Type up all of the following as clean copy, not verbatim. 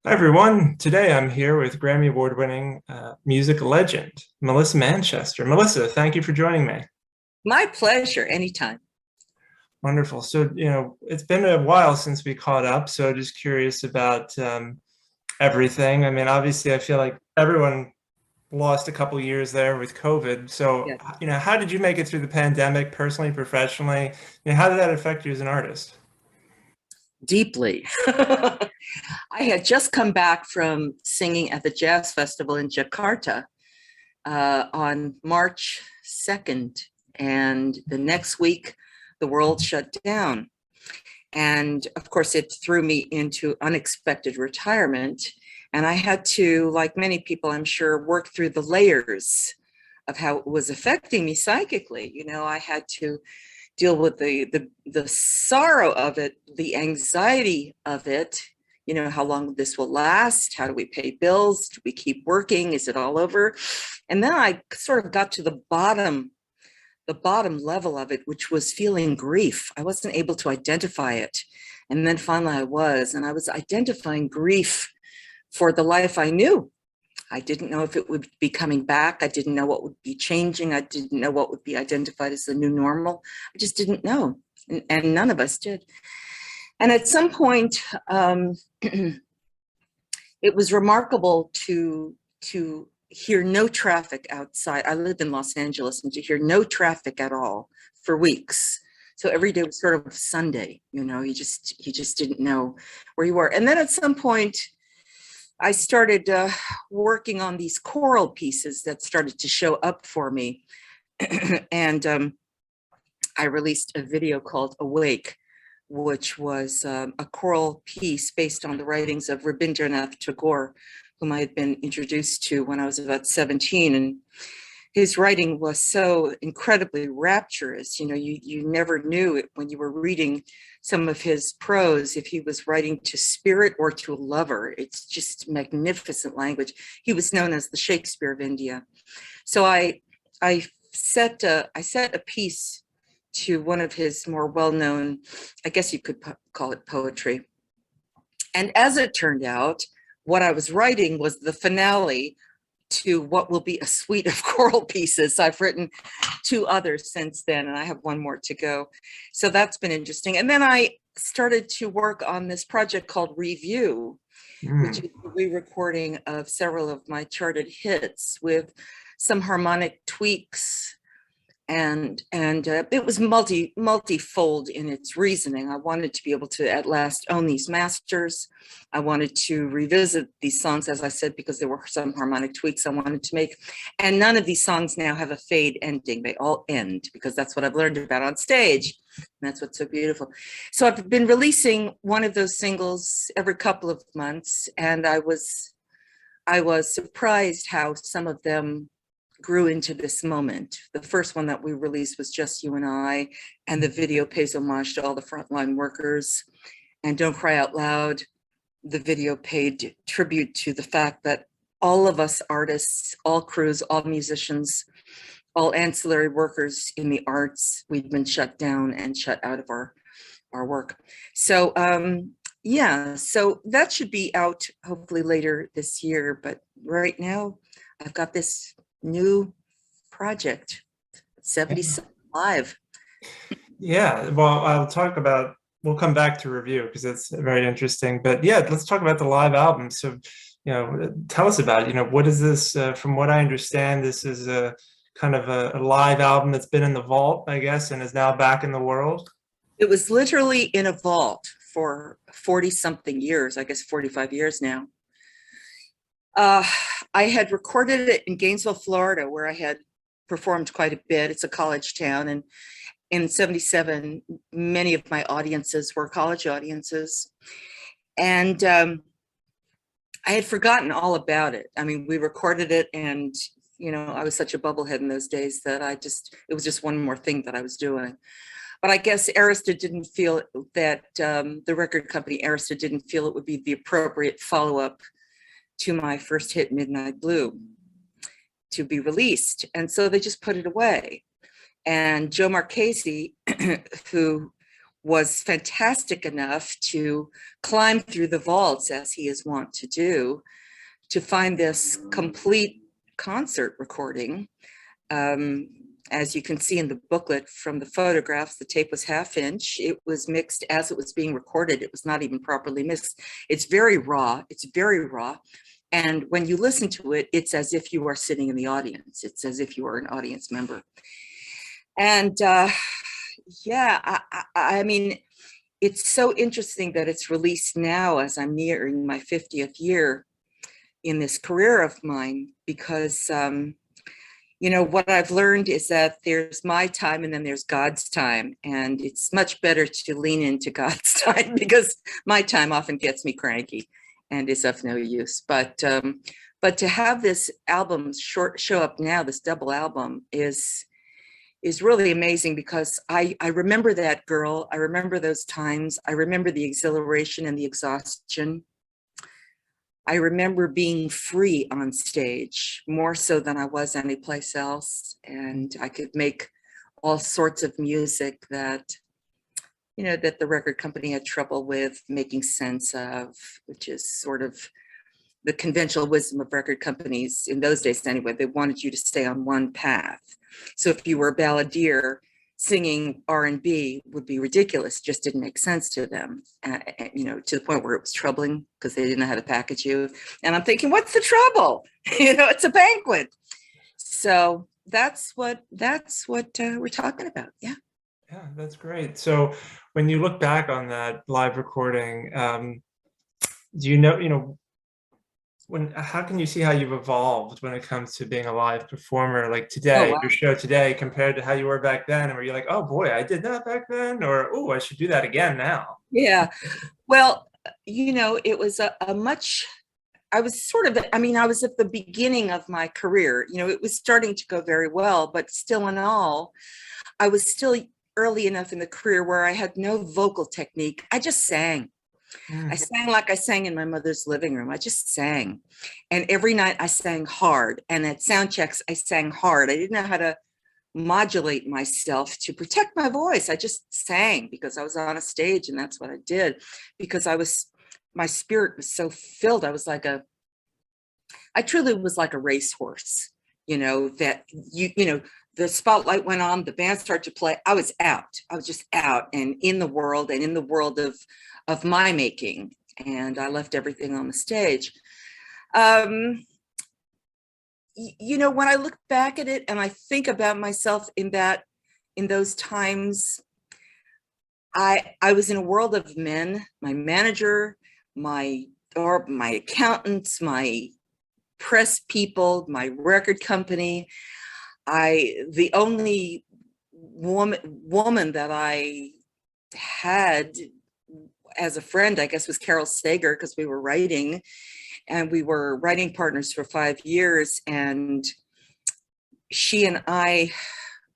Hi, everyone. Today I'm here with Grammy Award-winning music legend, Melissa Manchester. Melissa, thank you for joining me. My pleasure, anytime. Wonderful. So, it's been a while since we caught up, so just curious about everything. I mean, obviously, I feel like everyone lost a couple years there with COVID. So, Yes. how did you make it through the pandemic, personally, professionally? How did that affect you as an artist? Deeply. I had just come back from singing at the Jazz Festival in Jakarta on March 2nd. And the next week, the world shut down. And of course, it threw me into unexpected retirement. And I had to, like many people, I'm sure, work through the layers of how it was affecting me psychically. I had to deal with the sorrow of it, the anxiety of it. How long this will last? How do we pay bills? Do we keep working? Is it all over? And then I sort of got to the bottom level of it, which was feeling grief. I wasn't able to identify it. And then finally I was, and I was identifying grief for the life I knew. I didn't know if it would be coming back. I didn't know what would be changing. I didn't know what would be identified as the new normal. I just didn't know. And none of us did. And at some point, it was remarkable to hear no traffic outside. I lived in Los Angeles, and to hear no traffic at all for weeks. So every day was sort of Sunday, you just didn't know where you were. And then at some point, I started working on these choral pieces that started to show up for me. And I released a video called Awake, which was a choral piece based on the writings of Rabindranath Tagore, whom I had been introduced to when I was about 17. And his writing was so incredibly rapturous. You never knew it when you were reading some of his prose if he was writing to spirit or to a lover. It's just magnificent language. He was known as the Shakespeare of India. So I set a piece to one of his more well-known, I guess you could call it poetry. And as it turned out, what I was writing was the finale to what will be a suite of choral pieces. I've written 2 others since then, and I have 1 more to go. So that's been interesting. And then I started to work on this project called Review, which is a re-recording of several of my charted hits with some harmonic tweaks. And it was multifold in its reasoning. I wanted to be able to at last own these masters. I wanted to revisit these songs, as I said, because there were some harmonic tweaks I wanted to make. And none of these songs now have a fade ending. They all end, because that's what I've learned about on stage. And that's what's so beautiful. So I've been releasing one of those singles every couple of months. And I was surprised how some of them grew into this moment. The first one that we released was Just You and I, and the video pays homage to all the frontline workers. And Don't Cry Out Loud, the video paid tribute to the fact that all of us artists, all crews, all musicians, all ancillary workers in the arts, we've been shut down and shut out of our work. So yeah, so that should be out hopefully later this year. But right now, I've got this new project, 77 Live. Yeah, well, we'll come back to Review because it's very interesting. But yeah, let's talk about the live album. So, tell us about it. What is this? From what I understand, this is a kind of a live album that's been in the vault, I guess, and is now back in the world. It was literally in a vault for 40 something years, I guess 45 years now. I had recorded it in Gainesville, Florida, where I had performed quite a bit. It's a college town. And in 77, many of my audiences were college audiences. And I had forgotten all about it. I mean, we recorded it, and, I was such a bubblehead in those days that it was just one more thing that I was doing. But I guess Arista didn't feel that, the record company Arista didn't feel it would be the appropriate follow-up to my first hit, Midnight Blue, to be released. And so they just put it away. And Joe Marchese, who was fantastic enough to climb through the vaults, as he is wont to do, to find this complete concert recording. As you can see in the booklet from the photographs, the tape was 1/2 inch. It was mixed as it was being recorded. It was not even properly mixed. It's very raw. It's very raw. And when you listen to it, it's as if you are sitting in the audience. It's as if you are an audience member. And yeah, I mean, it's so interesting that it's released now as I'm nearing my 50th year in this career of mine, because you know, what I've learned is that there's my time and then there's God's time. And it's much better to lean into God's time, because my time often gets me cranky and is of no use. But to have this album show up now, this double album, is really amazing, because I remember that girl. I remember those times. I remember the exhilaration and the exhaustion. I remember being free on stage, more so than I was anyplace else. And I could make all sorts of music that, you know, that the record company had trouble with making sense of, which is sort of the conventional wisdom of record companies in those days anyway. They wanted you to stay on one path. So if you were a balladeer, singing R&B would be ridiculous, just didn't make sense to them, you know, to the point where it was troubling because they didn't know how to package you. And I'm thinking, what's the trouble? You know, it's a banquet. So that's what we're talking about. Yeah. Yeah, that's great. So when you look back on that live recording, do you know, how can you see how you've evolved when it comes to being a live performer, like today, wow. your show today, compared to how you were back then? And were you like, oh boy, I did that back then, or oh, I should do that again now? Yeah. Well, you know, it was a much, I was sort of, I mean, I was at the beginning of my career. You know, it was starting to go very well, but still in all, I was still early enough in the career where I had no vocal technique. I just sang. I sang like I sang in my mother's living room. I just sang. And every night I sang hard. And at sound checks, I sang hard. I didn't know how to modulate myself to protect my voice. I just sang because I was on a stage, and that's what I did, because my spirit was so filled. I truly was like a racehorse, you know, that you know, the spotlight went on, the band started to play. I was out. I was just out and in the world, and in the world of my making. And I left everything on the stage. You know, when I look back at it and I think about myself in those times, I was in a world of men. My manager, my accountants, my press people, my record company. The only woman that I had as a friend, I guess, was Carol Sager, because we were writing, and we were writing partners for 5 years. And she and I,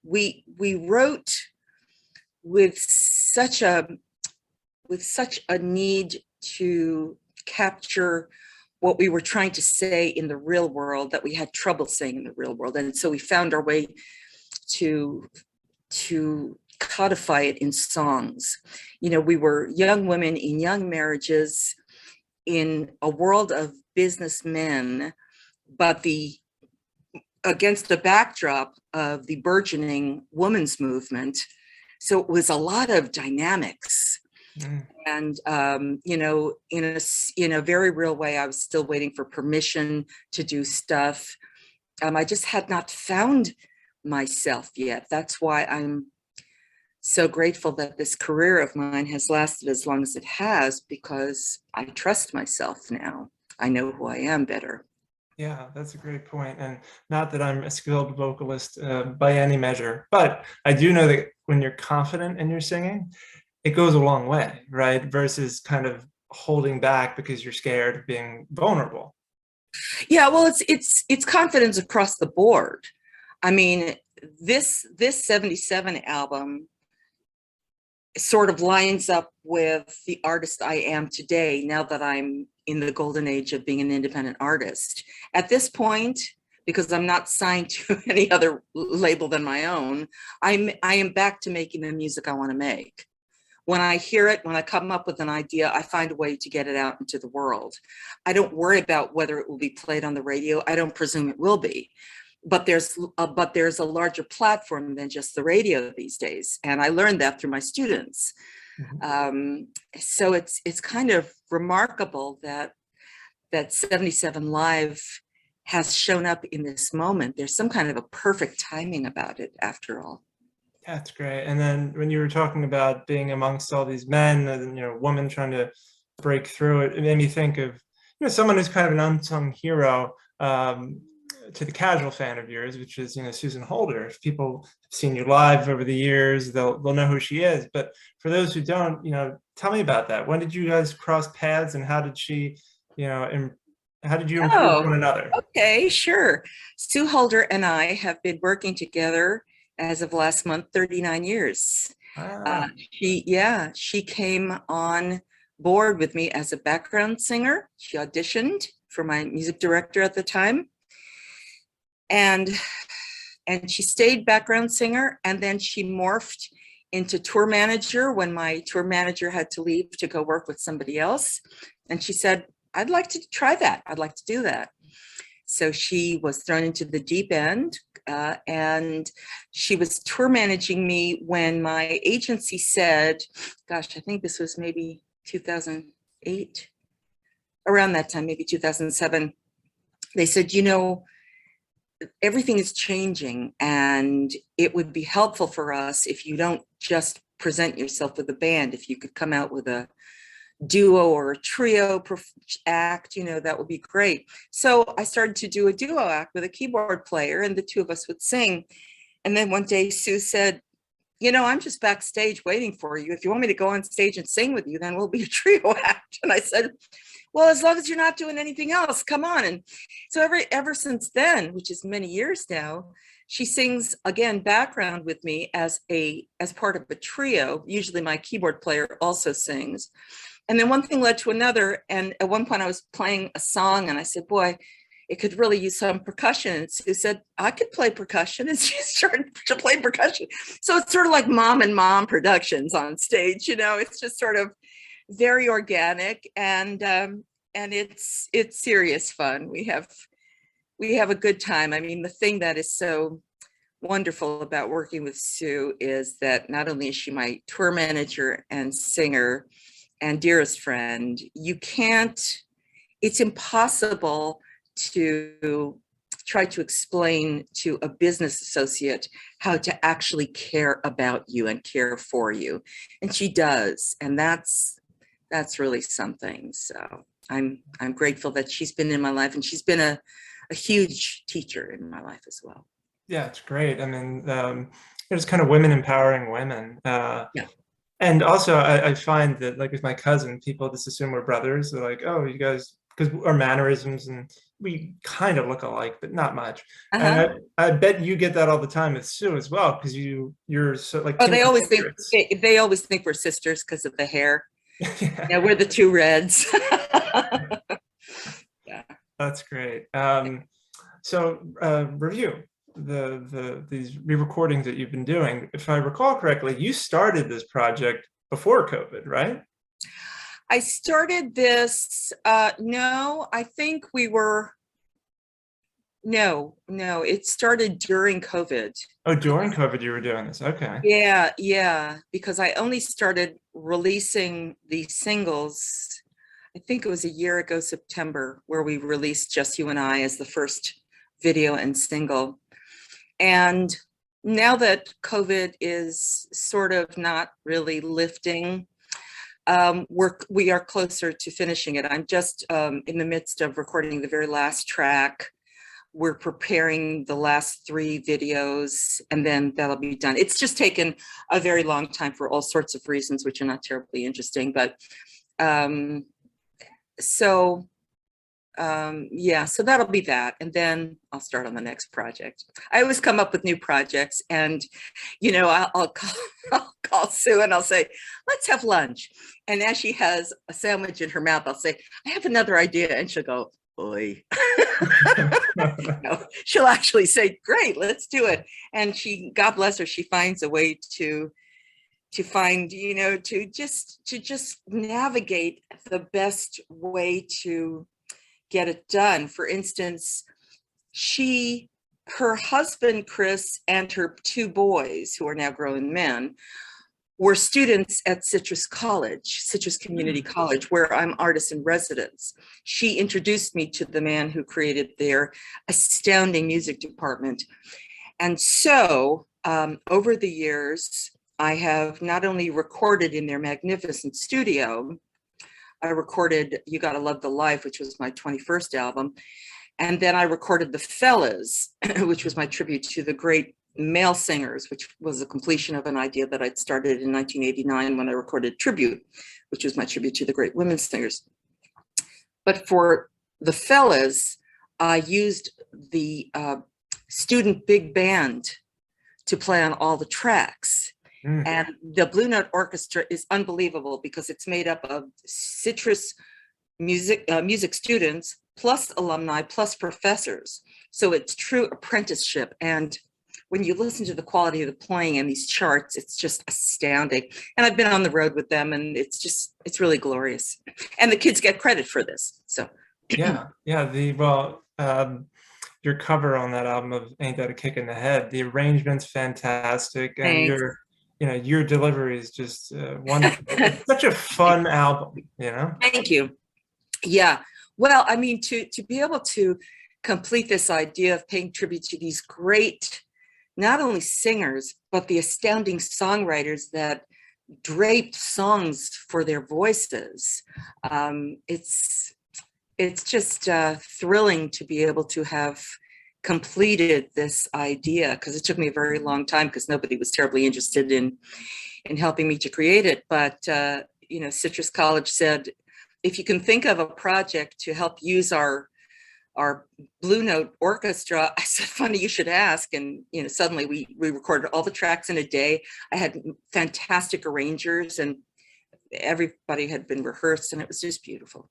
we wrote with such a need to capture what we were trying to say in the real world that we had trouble saying in the real world. And so we found our way to codify it in songs. You know, we were young women in young marriages in a world of businessmen, but against the backdrop of the burgeoning women's movement. So it was a lot of dynamics. And, you know, in a very real way, I was still waiting for permission to do stuff. I just had not found myself yet. That's why I'm so grateful that this career of mine has lasted as long as it has, because I trust myself now. I know who I am better. Yeah, that's a great point. And not that I'm a skilled vocalist by any measure, but I do know that when you're confident in your singing, it goes a long way, right? Versus kind of holding back because you're scared of being vulnerable. Yeah, well, it's confidence across the board. I mean, this 77 album sort of lines up with the artist I am today, now that I'm in the golden age of being an independent artist. At this point, because I'm not signed to any other label than my own, I am back to making the music I want to make, when I hear it, when I come up with an idea, I find a way to get it out into the world. I don't worry about whether it will be played on the radio. I don't presume it will be, but there's a larger platform than just the radio these days. And I learned that through my students. So it's kind of remarkable that 77 Live has shown up in this moment. There's some kind of a perfect timing about it, after all. That's great. And then when you were talking about being amongst all these men and, women trying to break through it, it made me think of, someone who's kind of an unsung hero to the casual fan of yours, which is, Susan Holder. If people have seen you live over the years, they'll know who she is. But for those who don't, tell me about that. When did you guys cross paths, and how did she, how did you improve one another? Okay, sure. Sue Holder and I have been working together as of last month, 39 years. She came on board with me as a background singer. She auditioned for my music director at the time. And she stayed background singer, and then she morphed into tour manager when my tour manager had to leave to go work with somebody else. And she said, I'd like to try that. I'd like to do that. So she was thrown into the deep end, and she was tour managing me when my agency said, gosh, I think this was maybe 2008, around that time, maybe 2007. They said, everything is changing, and it would be helpful for us if you don't just present yourself with a band. If you could come out with a duo or a trio act, that would be great. So I started to do a duo act with a keyboard player, and the two of us would sing. And then one day Sue said, I'm just backstage waiting for you. If you want me to go on stage and sing with you, then we'll be a trio act. And I said, well, as long as you're not doing anything else, come on. And so ever since then, which is many years now, she sings again background with me as part of a trio. Usually my keyboard player also sings. And then one thing led to another. And at one point I was playing a song and I said, boy, it could really use some percussion. And Sue said, I could play percussion. And she started to play percussion. So it's sort of like Mom and Mom Productions on stage. It's just sort of very organic, and it's serious fun. We have a good time. I mean, the thing that is so wonderful about working with Sue is that not only is she my tour manager and singer and dearest friend, it's impossible to try to explain to a business associate how to actually care about you and care for you. And she does. And that's really something. So I'm grateful that she's been in my life, and she's been a huge teacher in my life as well. Yeah, it's great. I mean, there's kind of women empowering women. Yeah. And also I find that, like, with my cousin, people just assume we're brothers. They're like, oh, you guys, because our mannerisms, and we kind of look alike, but not much. And I bet you get that all the time with Sue as well, because you're so like. Oh, they always think we're sisters because of the hair. Yeah, we're the two reds. Yeah, that's great. So review these re-recordings that you've been doing. If I recall correctly, you started this project before COVID, right? I started this. No, I think we were. No, it started during COVID. Oh, during COVID you were doing this. Okay. Yeah, because I only started releasing the singles, I think it was a year ago, September, where we released Just You and I as the first video and single. And now that COVID is sort of not really lifting, we are closer to finishing it. I'm just in the midst of recording the very last track. We're preparing the last 3 videos, and then that'll be done. It's just taken a very long time for all sorts of reasons, which are not terribly interesting. But so that'll be that. And then I'll start on the next project. I always come up with new projects, and, I'll call Sue and I'll say, let's have lunch. And as she has a sandwich in her mouth, I'll say, I have another idea. And she'll go, boy. She'll actually say, great, let's do it. And God bless her, she finds a way to find, to just navigate the best way to get it done. For instance, her husband, Chris, and her two boys, who are now grown men, were students at Citrus Community College, where I'm artist in residence. She introduced me to the man who created their astounding music department. And so over the years, I have not only recorded in their magnificent studio, I recorded You Gotta Love the Life, which was my 21st album. And then I recorded The Fellas, which was my tribute to the great male singers, which was a completion of an idea that I'd started in 1989 when I recorded Tribute, which was my tribute to the great women singers. But for The Fellas, I used the student big band to play on all the tracks. And the Blue Note Orchestra is unbelievable because it's made up of Citrus music students, plus alumni, plus professors. So it's true apprenticeship. And when you listen to the quality of the playing and these charts, it's just astounding. And I've been on the road with them, and it's really glorious. And the kids get credit for this. So yeah. Your cover on that album of Ain't That a Kick in the Head, the arrangement's fantastic, and thanks. your delivery is just wonderful. It's such a fun album, Thank you. Yeah. Well, I mean, to be able to complete this idea of paying tribute to these great, not only singers, but the astounding songwriters that draped songs for their voices. It's just thrilling to be able to have completed this idea, because it took me a very long time because nobody was terribly interested in helping me to create it. But, Citrus College said, if you can think of a project to help use our Blue Note Orchestra, I said, funny you should ask. And, suddenly we recorded all the tracks in a day. I had fantastic arrangers, and everybody had been rehearsed, and it was just beautiful.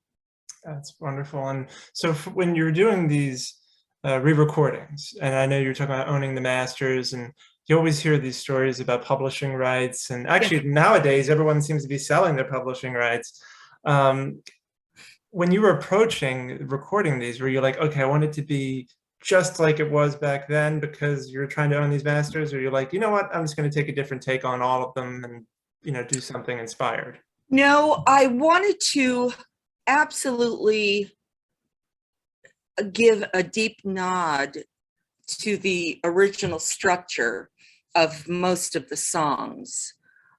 That's wonderful. And so when you're doing these re-recordings, and I know you're talking about owning the masters, and you always hear these stories about publishing rights. And actually nowadays, everyone seems to be selling their publishing rights. When you were approaching recording these, were you like, okay, I want it to be just like it was back then because you're trying to own these masters? Or you're like, you know what, I'm just going to take a different take on all of them and, do something inspired? No, I wanted to absolutely give a deep nod to the original structure of most of the songs.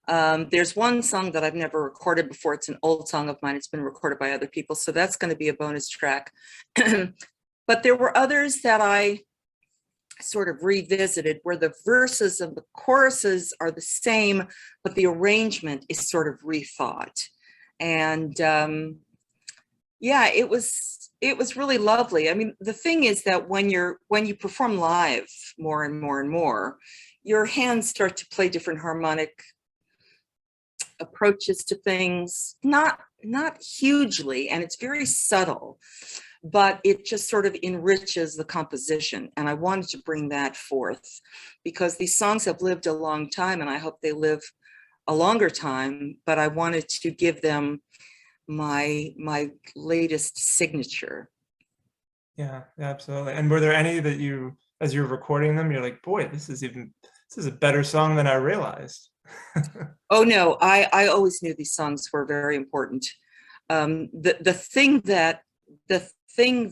There's one song that I've never recorded before. It's an old song of mine. It's been recorded by other people, so that's going to be a bonus track. But there were others that I sort of revisited where the verses and the choruses are the same, but the arrangement is sort of rethought. And it was really lovely. I mean, the thing is that when you perform live more and more and more, your hands start to play different harmonic approaches to things, not hugely, and it's very subtle, but it just sort of enriches the composition. And I wanted to bring that forth because these songs have lived a long time, and I hope they live a longer time, but I wanted to give them my latest signature. Yeah, absolutely. And were there any that you, as you were recording them, you're like, boy, this is a better song than I realized? Oh no, I always knew these songs were very important. The thing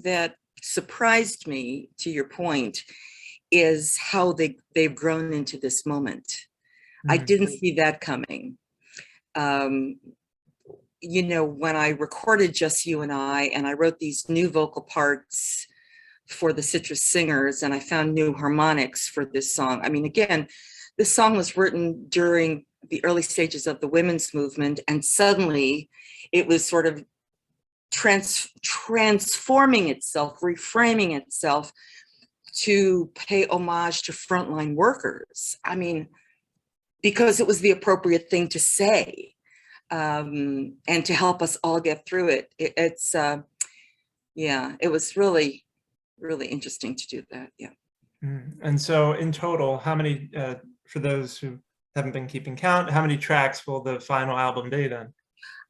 that surprised me, to your point, is how they've grown into this moment. I didn't see that coming. When I recorded Just You and I wrote these new vocal parts for the Citrus singers, and I found new harmonics for this song. I mean, again, this song was written during the early stages of the women's movement, and suddenly it was sort of transforming itself, reframing itself to pay homage to frontline workers. I mean, because it was the appropriate thing to say, and to help us all get through it. It was really, really interesting to do that. Yeah. And so in total, how many, for those who haven't been keeping count. How many tracks will the final album be then?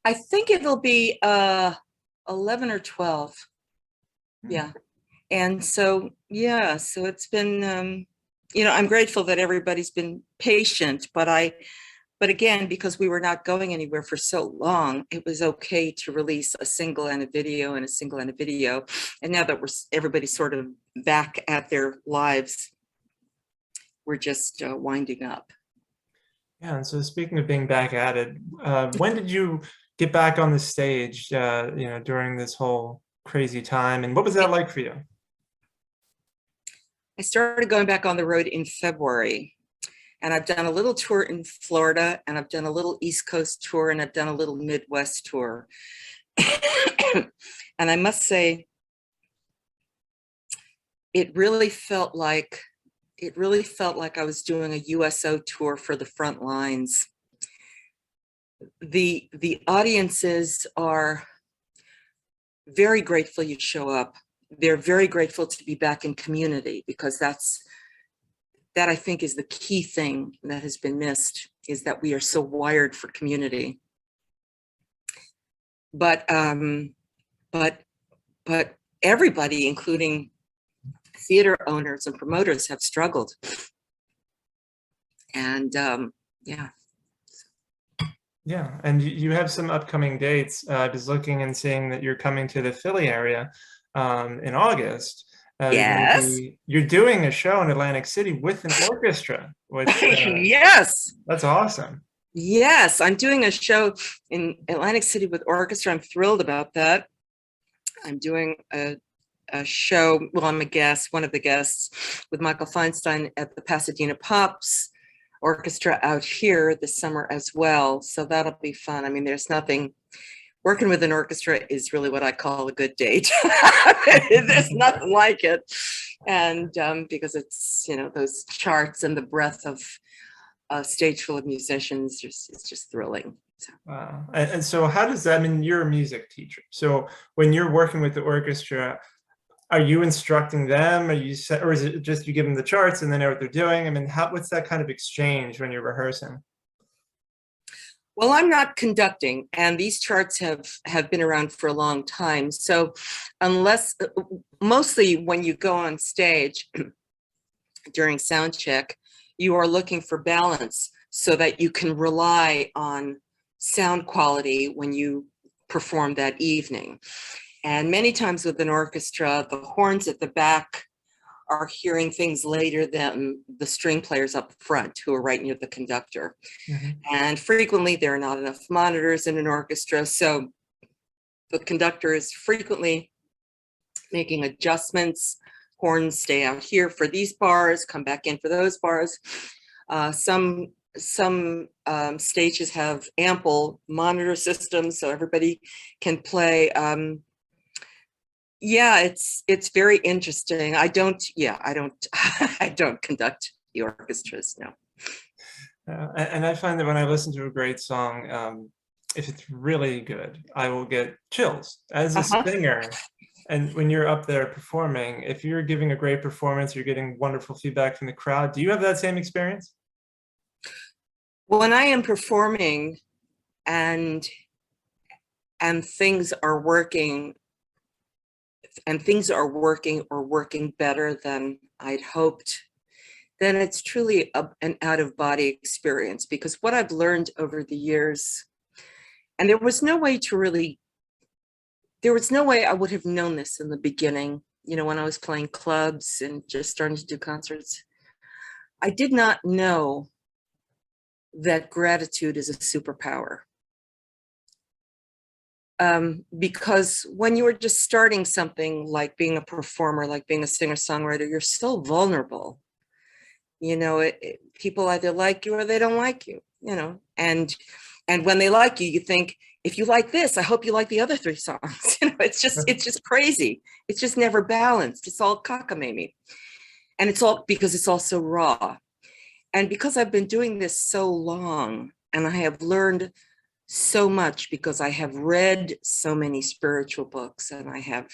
I think it'll be 11 or 12. Yeah. And so, yeah, so it's been, I'm grateful that everybody's been patient, but again, because we were not going anywhere for so long, it was okay to release a single and a video and a single and a video. And now that everybody's sort of back at their lives, we're just winding up. Yeah, and so speaking of being back at it, when did you get back on the stage, during this whole crazy time, and what was that like for you? I started going back on the road in February, and I've done a little tour in Florida, and I've done a little East Coast tour, and I've done a little Midwest tour. And I must say, it really felt like I was doing a USO tour for the front lines. The audiences are very grateful you show up. They're very grateful to be back in community, because that I think is the key thing that has been missed, is that we are so wired for community. But everybody, including theater owners and promoters, have struggled. And yeah. Yeah, and you have some upcoming dates. Just looking and seeing that you're coming to the Philly area in August. Yes. You're doing a show in Atlantic City with an orchestra, which Yes. that's awesome. Yes, I'm doing a show in Atlantic City with orchestra. I'm thrilled about that. I'm doing a show, well, I'm a guest, one of the guests, with Michael Feinstein at the Pasadena Pops Orchestra out here this summer as well. So that'll be fun. I mean, there's nothing, working with an orchestra is really what I call a good date. There's nothing like it. And because it's, those charts and the breadth of a stage full of musicians, it's just thrilling. So. Wow. And so how does that, I mean, you're a music teacher. So when you're working with the orchestra, are you instructing them? Or is it just you give them the charts and they know what they're doing? I mean, what's that kind of exchange when you're rehearsing? Well, I'm not conducting, and these charts have been around for a long time. So mostly when you go on stage during sound check, you are looking for balance so that you can rely on sound quality when you perform that evening. And many times with an orchestra, the horns at the back are hearing things later than the string players up front, who are right near the conductor. Mm-hmm. And frequently there are not enough monitors in an orchestra. So the conductor is frequently making adjustments. Horns stay out here for these bars, come back in for those bars. Some stages have ample monitor systems so everybody can play. Yeah, it's very interesting. I don't conduct the orchestras, no. And I find that when I listen to a great song, if it's really good, I will get chills as a singer. And when you're up there performing, if you're giving a great performance, you're getting wonderful feedback from the crowd. Do you have that same experience? When I am performing and things are working, or working better than I'd hoped, then it's truly an out-of-body experience. Because what I've learned over the years, and there was no way I would have known this in the beginning, when I was playing clubs and just starting to do concerts. I did not know that gratitude is a superpower. Because when you are just starting something like being a performer, like being a singer-songwriter, you're so vulnerable. People either like you or they don't like you, and when they like you, you think, if you like this, I hope you like the other 3 songs. It's just crazy. It's just never balanced. It's all cockamamie. And it's all because it's all so raw. And because I've been doing this so long, and I have learned so much, because I have read so many spiritual books, and I have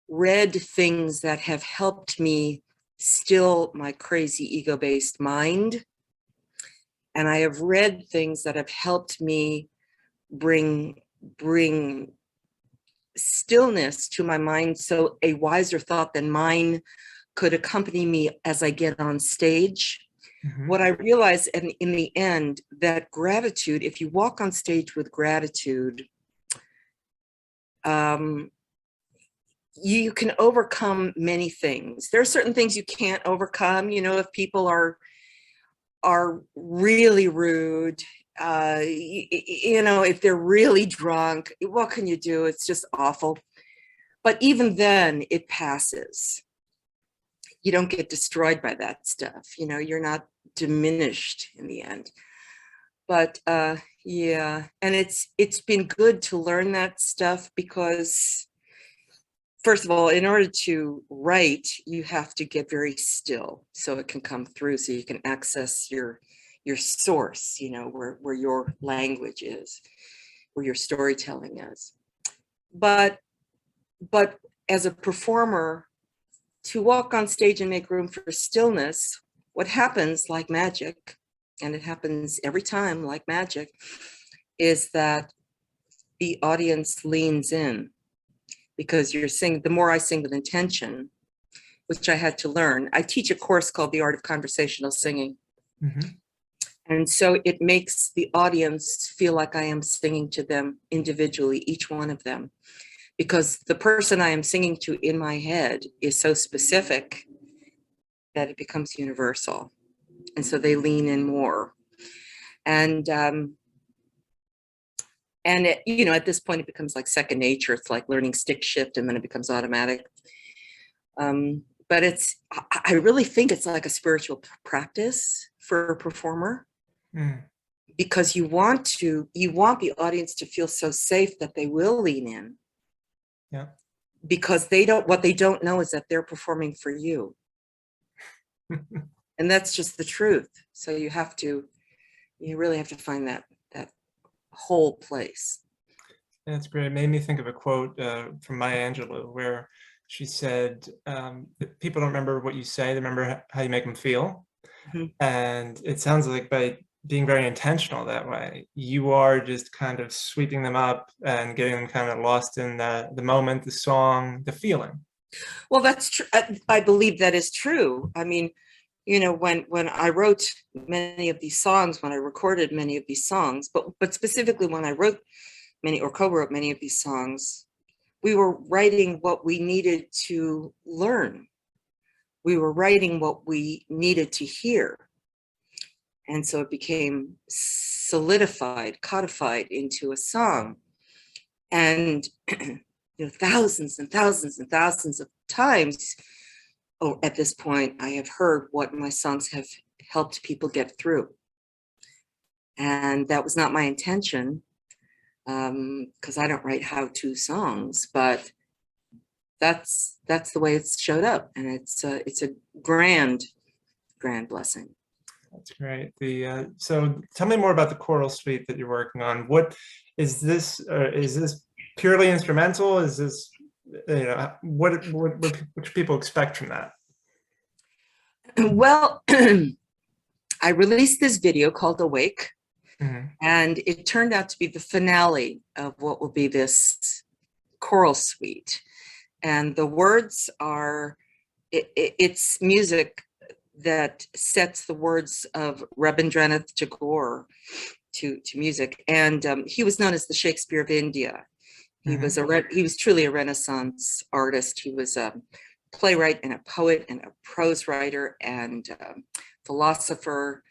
read things that have helped me still my crazy ego-based mind. And I have read things that have helped me bring stillness to my mind, so a wiser thought than mine could accompany me as I get on stage. What I realized in the end, that gratitude, if you walk on stage with gratitude, you can overcome many things. There are certain things you can't overcome. You know, if people are really rude, you know, if they're really drunk, what can you do? It's just awful. But even then, it passes. You don't get destroyed by that stuff. You know, you're not diminished in the end. But yeah, and it's been good to learn that stuff, because first of all, in order to write, you have to get very still so it can come through, so you can access your source, you know, where your language is, where your storytelling is. But as a performer, to walk on stage and make room for stillness, what happens, like magic, and it happens every time like magic, is that the audience leans in, because you're singing. The more I sing with intention, which I had to learn. I teach a course called The Art of Conversational Singing. And so it makes the audience feel like I am singing to them individually, each one of them, because the person I am singing to in my head is so specific that it becomes universal. And so they lean in more. And it, you know, at this point, it becomes like second nature. It's like learning stick shift, and then it becomes automatic. But I really think it's like a spiritual practice for a performer, because you want the audience to feel so safe that they will lean in. Yeah. Because what they don't know is that they're performing for you. And that's just the truth. So you really have to find that whole place. That's great. It made me think of a quote from Maya Angelou, where she said, people don't remember what you say, they remember how you make them feel. And it sounds like by being very intentional that way, you are just kind of sweeping them up and getting them kind of lost in the moment, the song, the feeling. Well, that's true. I believe that is true. I mean, you know, when I wrote many of these songs, when I recorded many of these songs, but specifically when I wrote many or co-wrote many of these songs, we were writing what we needed to learn. We were writing what we needed to hear. And so it became solidified, codified into a song. And you know, thousands and thousands and thousands of times, at this point, I have heard what my songs have helped people get through. And that was not my intention, because I don't write how-to songs, but that's the way it's showed up. And it's a grand blessing. That's great. So tell me more about the choral suite that you're working on. What is this? Is this purely instrumental? Is this, you know, what should people expect from that? Well, I released this video called Awake, and it turned out to be the finale of what will be this choral suite. And the words are, it's music that sets the words of Rabindranath Tagore to music. And he was known as the Shakespeare of India. He was truly a Renaissance artist. He was a playwright and a poet and a prose writer and philosopher.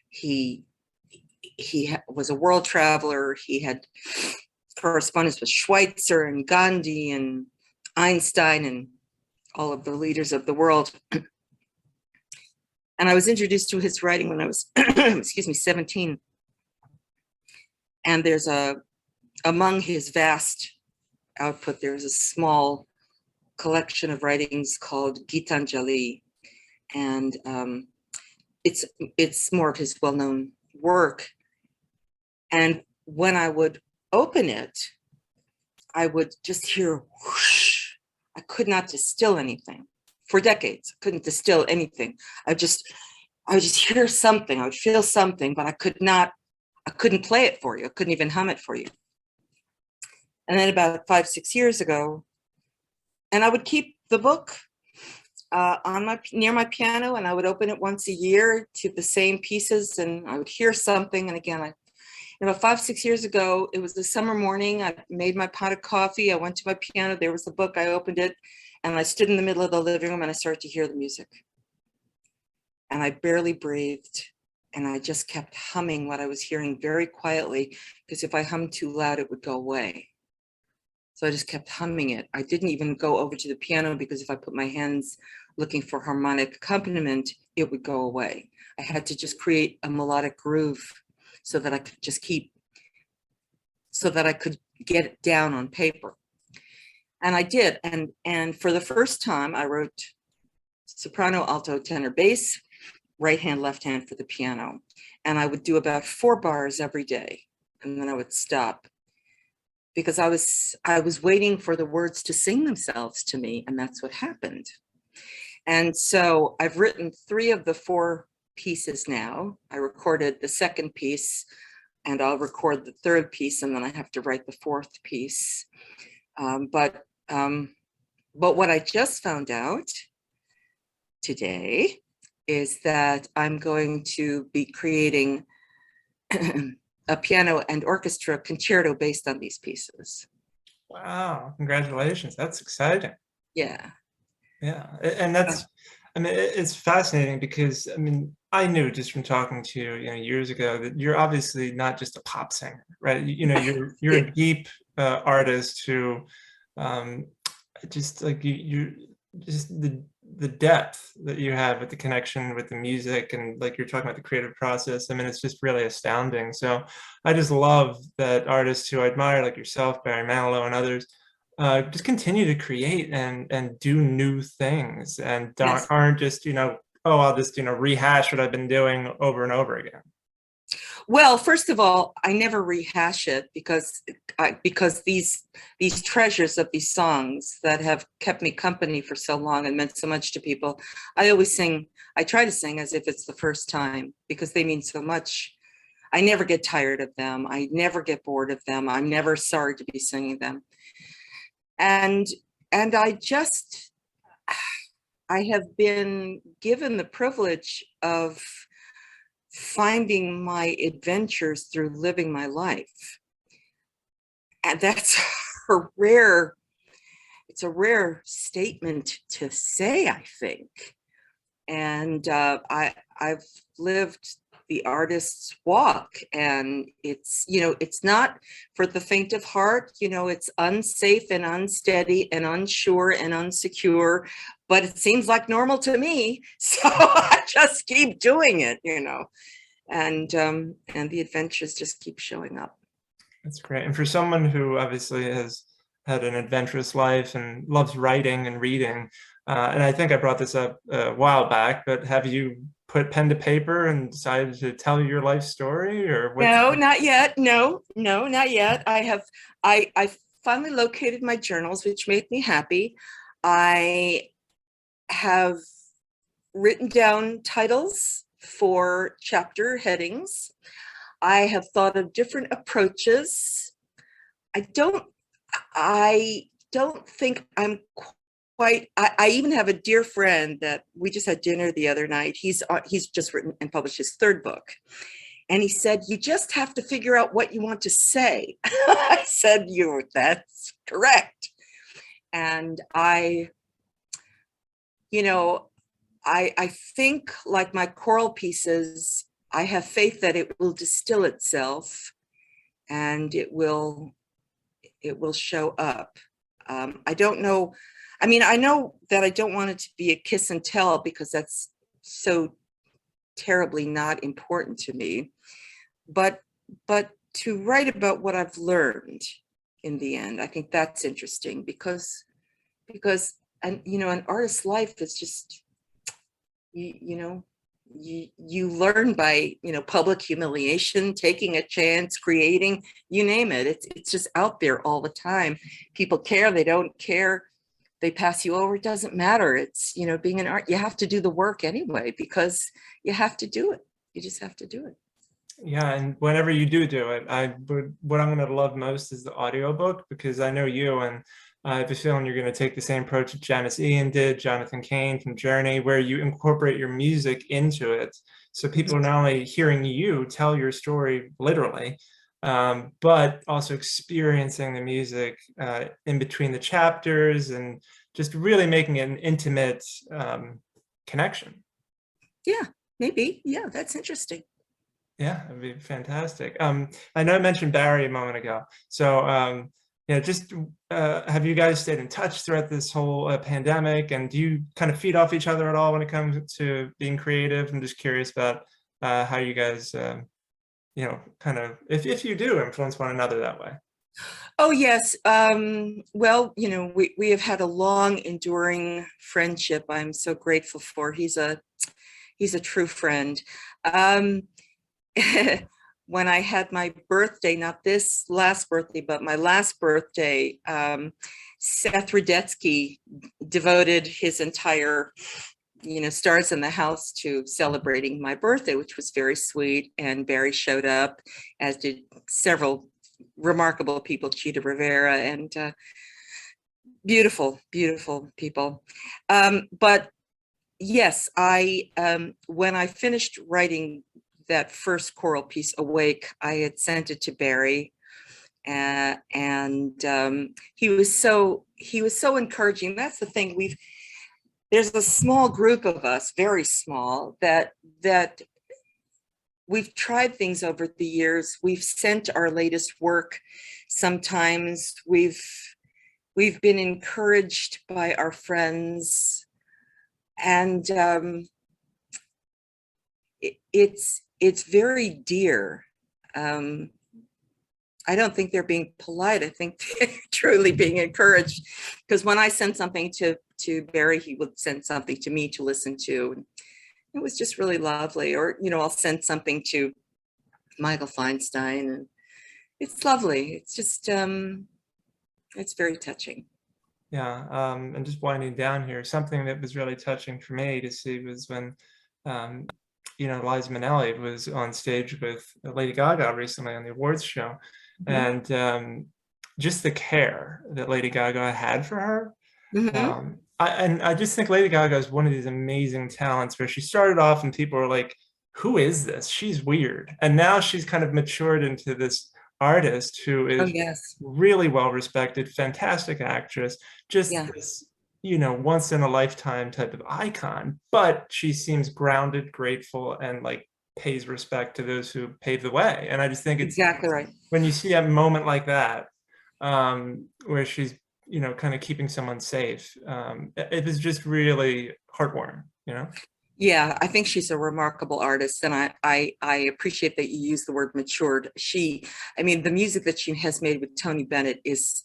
He was a world traveler. He had correspondence with Schweitzer and Gandhi and Einstein and all of the leaders of the world. And I was introduced to his writing when I was, 17. And there's among his vast output, there's a small collection of writings called Gitanjali. And it's more of his well-known work. And when I would open it, I would just hear whoosh. I could not distill anything. For decades, I couldn't distill anything. I just I would just hear something, I would feel something, but I couldn't play it for you. I couldn't even hum it for you. And then about 5-6 years ago, and I would keep the book near my piano, and I would open it once a year to the same pieces, and I would hear something. And again, about 5-6 years ago, it was a summer morning. I made my pot of coffee. I went to my piano. There was a book. I opened it, and I stood in the middle of the living room, and I started to hear the music. And I barely breathed, and I just kept humming what I was hearing very quietly, because if I hummed too loud, it would go away. So I just kept humming it. I didn't even go over to the piano, because if I put my hands looking for harmonic accompaniment, it would go away. I had to just create a melodic groove so that I could get it down on paper. And I did. And for the first time, I wrote soprano, alto, tenor, bass, right hand, left hand for the piano. And I would do about 4 bars every day. And then I would stop, because I was waiting for the words to sing themselves to me, and that's what happened. And so I've written 3 of the 4 pieces now. I recorded the second piece, and I'll record the third piece, and then I have to write the 4th piece. But what I just found out today is that I'm going to be creating a piano and orchestra concerto based on these pieces. Wow, congratulations. That's exciting. Yeah. Yeah. And that's, I mean, it's fascinating, because, I mean, I knew just from talking to you, years ago, that you're obviously not just a pop singer, right? You're a deep artist who just like you just the depth that you have with the connection with the music, and like you're talking about the creative process. I mean, it's just really astounding. So I just love that artists who I admire, like yourself, Barry Manilow, and others, just continue to create and do new things, and Yes. aren't just, oh, I'll just, rehash what I've been doing over and over again. Well, first of all, I never rehash it, because these treasures of these songs that have kept me company for so long and meant so much to people, I try to sing as if it's the first time, because they mean so much. I never get tired of them. I never get bored of them. I'm never sorry to be singing them. And I have been given the privilege of finding my adventures through living my life. And that's it's a rare statement to say, I think. And I've lived the artist's walk, and it's not for the faint of heart. It's unsafe and unsteady and unsure and unsecure, but it seems like normal to me, so I just keep doing it. And the adventures just keep showing up. That's great. And for someone who obviously has had an adventurous life and loves writing and reading, and I think I brought this up a while back, but have you put pen to paper and decided to tell your life story, or what's... No, not yet. No, not yet. I finally located my journals, which made me happy. I have written down titles for chapter headings. I have thought of different approaches. I don't think I'm quite. I even have a dear friend that we just had dinner the other night. He's just written and published his 3rd book, and he said, "You just have to figure out what you want to say." I said, "That's correct." And I think, like my choral pieces, I have faith that it will distill itself, and it will show up. I don't know. I mean, I know that I don't want it to be a kiss and tell, because that's so terribly not important to me. But to write about what I've learned in the end, I think that's interesting, because an artist's life is just, you learn by public humiliation, taking a chance, creating, you name it. It's just out there all the time. People care, they don't care. they pass you over, it doesn't matter. It's, you know, being an art, you have to do the work anyway, because you have to do it. You just have to do it. Yeah, and whenever you do it, what I'm going to love most is the audiobook, because I know you, and I have a feeling you're going to take the same approach that Janice Ian did, Jonathan Cain from Journey, where you incorporate your music into it. So people are not only hearing you tell your story literally, but also experiencing the music in between the chapters, and just really making it an intimate connection. Yeah, maybe. Yeah, that's interesting. Yeah, it'd be fantastic. I know I mentioned Barry a moment ago. So, yeah, just have you guys stayed in touch throughout this whole pandemic? And do you kind of feed off each other at all when it comes to being creative? I'm just curious about how you guys, you know, kind of, if you do influence one another that way. Oh, yes. Well, you know, we have had a long enduring friendship. I'm so grateful for. He's a true friend. Um, when I had my birthday, not this last birthday, but my last birthday, Seth Rudetsky devoted his entire, you know, Stars in the House to celebrating my birthday, which was very sweet. And Barry showed up, as did several remarkable people, Chita Rivera, and beautiful, beautiful people. But yes, when I finished writing that first choral piece, Awake, I had sent it to Barry, and he was so encouraging. That's the thing. There's a small group of us, very small, that we've tried things over the years. We've sent our latest work. Sometimes we've been encouraged by our friends, and it's very dear. I don't think they're being polite. I think they're truly being encouraged, because when I send something to Barry, he would send something to me to listen to. It was just really lovely. Or, you know, I'll send something to Michael Feinstein, and it's lovely. It's just, it's very touching. Yeah, and just winding down here, something that was really touching for me to see was when, you know, Liza Minnelli was on stage with Lady Gaga recently on the awards show, and just the care that Lady Gaga had for her. I just think Lady Gaga is one of these amazing talents where she started off and people were like, who is this? She's weird. And now she's kind of matured into this artist who Oh, is yes. really well respected, fantastic actress, just Yeah. this, you know, once in a lifetime type of icon. But she seems grounded, grateful, and like pays respect to those who paved the way. And I just think it's Exactly right. when you see a moment like that, where she's, you know, kind of keeping someone safe, it is just really heartwarming, you know? Yeah, I think she's a remarkable artist, and I appreciate that you use the word matured. I mean, the music that she has made with Tony Bennett is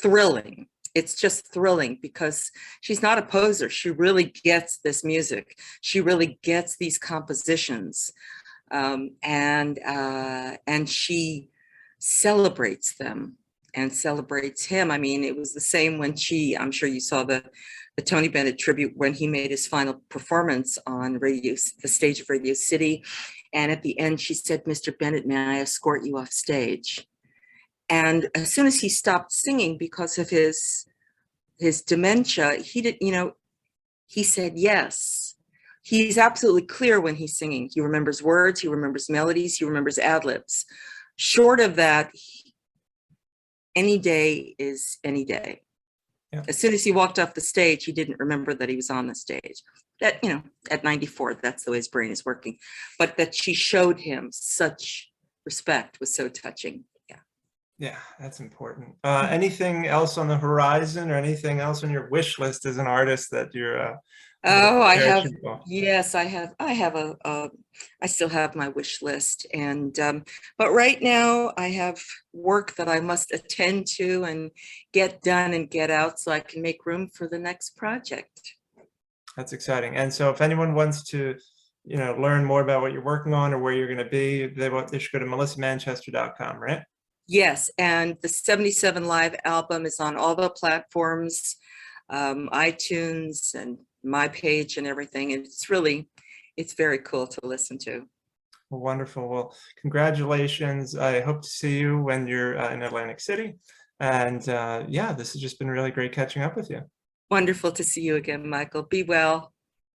thrilling. It's just thrilling because she's not a poser. She really gets this music. She really gets these compositions, and she celebrates them and celebrates him. I mean, it was the same when I'm sure you saw the Tony Bennett tribute when he made his final performance on the stage of Radio City. And at the end, she said, "Mr. Bennett, may I escort you off stage?" And as soon as he stopped singing because of his dementia, he said yes. He's absolutely clear when he's singing. He remembers words, he remembers melodies, he remembers ad-libs. Short of that, any day is any day. Yeah. As soon as he walked off the stage, he didn't remember that he was on the stage. That, you know, at 94, that's the way his brain is working. But that she showed him such respect was so touching. Yeah. Yeah, that's important. Anything else on the horizon, or anything else on your wish list as an artist that you're I have. Yes, I have. I still have my wish list, and but right now I have work that I must attend to and get done and get out so I can make room for the next project. That's exciting. And so, if anyone wants to, you know, learn more about what you're working on or where you're going to be, they should go to melissamanchester.com, right? Yes, and the 77 Live album is on all the platforms. iTunes and my page and everything. It's very cool to listen to. Well, wonderful. Well, congratulations. I hope to see you when you're in Atlantic City. And yeah, this has just been really great catching up with you. Wonderful to see you again, Michael. Be well.